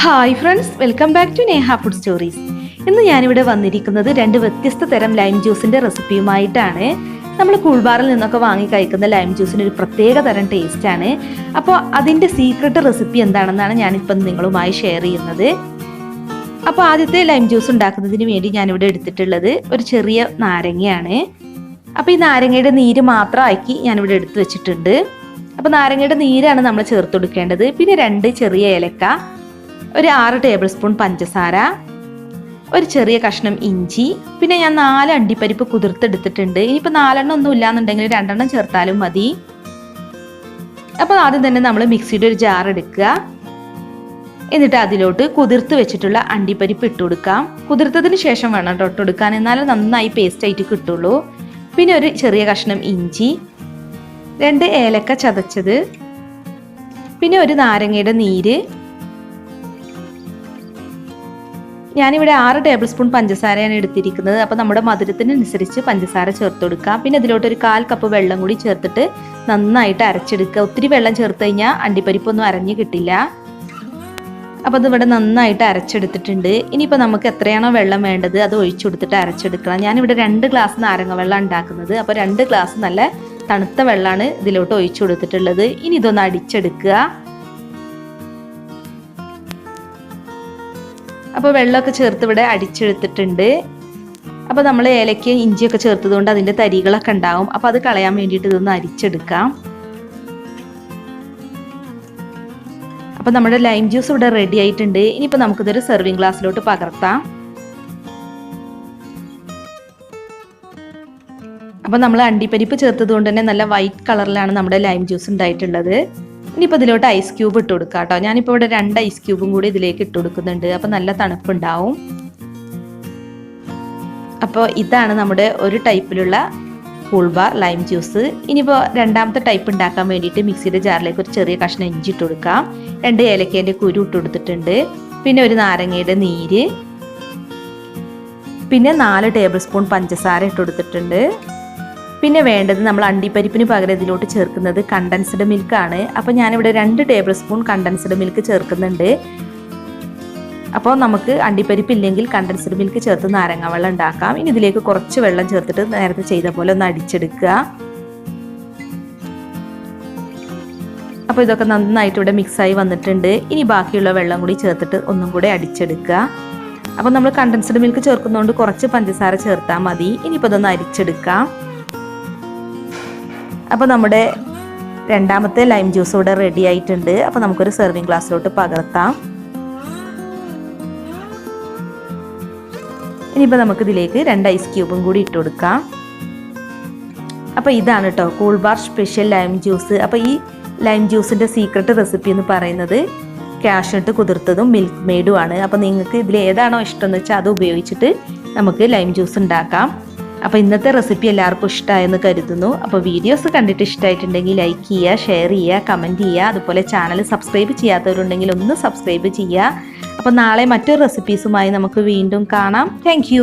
Hi friends, welcome back to Neha food stories. ഇന്ന് ഞാനിവിടെ വന്നിരിക്കുന്നത് രണ്ട് വ്യത്യസ്ത തരം ലൈം ജ്യൂസിന്റെ റെസിപ്പിയുമായിട്ടാണ്. നമ്മൾ കൂൾബാറിൽ നിന്നൊക്കെ വാങ്ങി കഴിക്കുന്ന ലൈം ജ്യൂസിന് ഒരു പ്രത്യേക തരം ടേസ്റ്റ് ആണ്. അപ്പോൾ അതിന്റെ സീക്രട്ട് റെസിപ്പി എന്താണെന്നാണ് ഞാനിപ്പം നിങ്ങളുമായി ഷെയർ ചെയ്യുന്നത്. അപ്പോൾ ആദ്യത്തെ ലൈം ജ്യൂസ് ഉണ്ടാക്കുന്നതിന് വേണ്ടി ഞാനിവിടെ എടുത്തിട്ടുള്ളത് ഒരു ചെറിയ നാരങ്ങയാണ്. അപ്പോൾ ഈ നാരങ്ങയുടെ നീര് മാത്രമാക്കി ഞാനിവിടെ എടുത്തു വെച്ചിട്ടുണ്ട്. അപ്പോൾ നാരങ്ങയുടെ നീരാണ് നമ്മൾ ചേർത്ത് കൊടുക്കേണ്ടത്. പിന്നെ 2 ചെറിയ ഏലക്ക, ഒരു 6 ടേബിൾ സ്പൂൺ പഞ്ചസാര, ഒരു ചെറിയ കഷ്ണം ഇഞ്ചി, പിന്നെ ഞാൻ 4 അണ്ടിപ്പരിപ്പ് കുതിർത്തെടുത്തിട്ടുണ്ട്. ഇനിയിപ്പോൾ 4 എണ്ണം ഒന്നും ഇല്ലാന്നുണ്ടെങ്കിൽ 2 എണ്ണം ചേർത്താലും മതി. അപ്പോൾ ആദ്യം തന്നെ നമ്മൾ മിക്സിയുടെ ഒരു ജാർ എടുക്കുക. എന്നിട്ട് അതിലോട്ട് കുതിർത്ത് വെച്ചിട്ടുള്ള അണ്ടിപ്പരിപ്പ് ഇട്ട് കൊടുക്കാം. കുതിർത്തതിന് ശേഷം വേണം ഇട്ട് കൊടുക്കാൻ, എന്നാലും നന്നായി പേസ്റ്റ് ആയിട്ട് കിട്ടുള്ളൂ. പിന്നെ ഒരു ചെറിയ കഷ്ണം ഇഞ്ചി, 2 ഏലക്ക ചതച്ചത്, പിന്നെ ഒരു നാരങ്ങയുടെ നീര്. ഞാനിവിടെ 6 ടേബിൾ സ്പൂൺ പഞ്ചസാരയാണ് എടുത്തിരിക്കുന്നത്. അപ്പോൾ നമ്മുടെ മധുരത്തിനനുസരിച്ച് പഞ്ചസാര ചേർത്ത് കൊടുക്കാം. പിന്നെ ഇതിലോട്ട് ഒരു 1/4 കപ്പ് വെള്ളം കൂടി ചേർത്തിട്ട് നന്നായിട്ട് അരച്ചെടുക്കുക. ഒത്തിരി വെള്ളം ചേർത്ത് കഴിഞ്ഞാൽ അണ്ടിപ്പരിപ്പൊന്നും അരഞ്ഞു കിട്ടില്ല. അപ്പോൾ അതിവിടെ നന്നായിട്ട് അരച്ചെടുത്തിട്ടുണ്ട്. ഇനിയിപ്പോൾ നമുക്ക് എത്രയാണോ വെള്ളം വേണ്ടത് അത് ഒഴിച്ചു കൊടുത്തിട്ട് അരച്ചെടുക്കണം. ഞാനിവിടെ 2 ഗ്ലാസ് നാരങ്ങ വെള്ളം ഉണ്ടാക്കുന്നത്. അപ്പോൾ 2 ഗ്ലാസ് നല്ല തണുത്ത വെള്ളമാണ് ഇതിലോട്ട് ഒഴിച്ചു കൊടുത്തിട്ടുള്ളത്. ഇനി ഇതൊന്ന് അടിച്ചെടുക്കുക. അപ്പോൾ വെള്ളമൊക്കെ ചേർത്ത് ഇവിടെ അടിച്ചെടുത്തിട്ടുണ്ട്. അപ്പോൾ നമ്മൾ ഏലക്കയും ഇഞ്ചിയൊക്കെ ചേർത്തത് കൊണ്ട് അതിൻ്റെ തരികളൊക്കെ ഉണ്ടാവും. അപ്പോൾ അത് കളയാൻ വേണ്ടിയിട്ട് ഇതൊന്ന് അരിച്ചെടുക്കാം. അപ്പോൾ നമ്മുടെ ലൈം ജ്യൂസ് ഇവിടെ റെഡി ആയിട്ടുണ്ട്. ഇനിയിപ്പോൾ നമുക്കിതൊരു സെർവിങ് ഗ്ലാസ്സിലോട്ട് പകർത്താം. അപ്പോൾ നമ്മൾ അണ്ടിപ്പരിപ്പ് ചേർത്തത് കൊണ്ട് തന്നെ നല്ല വൈറ്റ് കളറിലാണ് നമ്മുടെ ലൈം ജ്യൂസ് ഉണ്ടായിട്ടുള്ളത്. ഇനിയിപ്പോൾ ഇതിലോട്ട് ഐസ് ക്യൂബ് ഇട്ട് കൊടുക്കാം കേട്ടോ. ഞാനിപ്പോൾ ഇവിടെ 2 ഐസ് ക്യൂബും കൂടി ഇതിലേക്ക് ഇട്ട് കൊടുക്കുന്നുണ്ട്. അപ്പോൾ നല്ല തണുപ്പുണ്ടാവും. അപ്പോൾ ഇതാണ് നമ്മുടെ ഒരു ടൈപ്പിലുള്ള കൂൾബാർ ലൈം ജ്യൂസ്. ഇനിയിപ്പോൾ രണ്ടാമത്തെ ടൈപ്പ് ഉണ്ടാക്കാൻ വേണ്ടിയിട്ട് മിക്സിയുടെ ജാറിലേക്ക് ഒരു ചെറിയ കഷ്ണം ഇഞ്ചി ഇട്ട് കൊടുക്കാം. 2 ഏലക്കേൻ്റെ കുരു ഇട്ട് കൊടുത്തിട്ടുണ്ട്. പിന്നെ ഒരു നാരങ്ങയുടെ നീര്, പിന്നെ 4 ടേബിൾ സ്പൂൺ പഞ്ചസാര ഇട്ട് കൊടുത്തിട്ടുണ്ട്. പിന്നെ വേണ്ടത് നമ്മൾ അണ്ടിപ്പരിപ്പിന് പകരം ഇതിലോട്ട് ചേർക്കുന്നത് കണ്ടൻസ്ഡ് മിൽക്കാണ്. അപ്പോൾ ഞാനിവിടെ 2 ടേബിൾ സ്പൂൺ കണ്ടൻസ്ഡ് മിൽക്ക് ചേർക്കുന്നുണ്ട്. അപ്പോൾ നമുക്ക് അണ്ടിപ്പരിപ്പ് ഇല്ലെങ്കിൽ കണ്ടൻസ്ഡ് മിൽക്ക് ചേർത്ത് നാരങ്ങ വെള്ളം ഉണ്ടാക്കാം. ഇനി ഇതിലേക്ക് കുറച്ച് വെള്ളം ചേർത്തിട്ട് നേരത്തെ ചെയ്ത പോലെ ഒന്ന് അടിച്ചെടുക്കുക. അപ്പോൾ ഇതൊക്കെ നന്നായിട്ട് ഇവിടെ മിക്സായി വന്നിട്ടുണ്ട്. ഇനി ബാക്കിയുള്ള വെള്ളം കൂടി ചേർത്തിട്ട് ഒന്നും കൂടെ അടിച്ചെടുക്കുക. അപ്പോൾ നമ്മൾ കണ്ടൻസ്ഡ് മിൽക്ക് ചേർക്കുന്നതുകൊണ്ട് കുറച്ച് പഞ്ചസാര ചേർത്താൽ മതി. ഇനിയിപ്പോൾ ഇതൊന്ന് അരിച്ചെടുക്കാം. അപ്പോൾ നമ്മുടെ രണ്ടാമത്തെ ലൈം ജ്യൂസ് ഇവിടെ റെഡി ആയിട്ടുണ്ട്. അപ്പോൾ നമുക്കൊരു സെർവിങ് ഗ്ലാസ്സിലോട്ട് പകർത്താം. ഇനിയിപ്പോൾ നമുക്കിതിലേക്ക് 2 ഐസ് ക്യൂബും കൂടി ഇട്ട് കൊടുക്കാം. അപ്പോൾ ഇതാണ് കേട്ടോ കൂൾബാർ സ്പെഷ്യൽ ലൈം ജ്യൂസ്. അപ്പോൾ ഈ ലൈം ജ്യൂസിൻ്റെ സീക്രട്ട് റെസിപ്പി എന്ന് പറയുന്നത് കാഷ്നട്ട് കുതിർത്തതും മിൽക്ക് മെയ്ഡും ആണ്. അപ്പോൾ നിങ്ങൾക്ക് ഇതിൽ ഏതാണോ ഇഷ്ടം എന്ന് വെച്ചാൽ അത് ഉപയോഗിച്ചിട്ട് നമുക്ക് ലൈം ജ്യൂസ് ഉണ്ടാക്കാം. അപ്പോൾ ഇന്നത്തെ റെസിപ്പി എല്ലാവർക്കും ഇഷ്ടമായെന്ന് കരുതുന്നു. അപ്പോൾ വീഡിയോസ് കണ്ടിട്ട് ഇഷ്ടമായിട്ടുണ്ടെങ്കിൽ ലൈക്ക് ചെയ്യുക, ഷെയർ ചെയ്യുക, കമൻറ്റ് ചെയ്യുക. അതുപോലെ ചാനൽ സബ്സ്ക്രൈബ് ചെയ്യാത്തവരുണ്ടെങ്കിൽ ഒന്ന് സബ്സ്ക്രൈബ് ചെയ്യുക. അപ്പോൾ നാളെ മറ്റൊരു റെസിപ്പീസുമായി നമുക്ക് വീണ്ടും കാണാം. താങ്ക്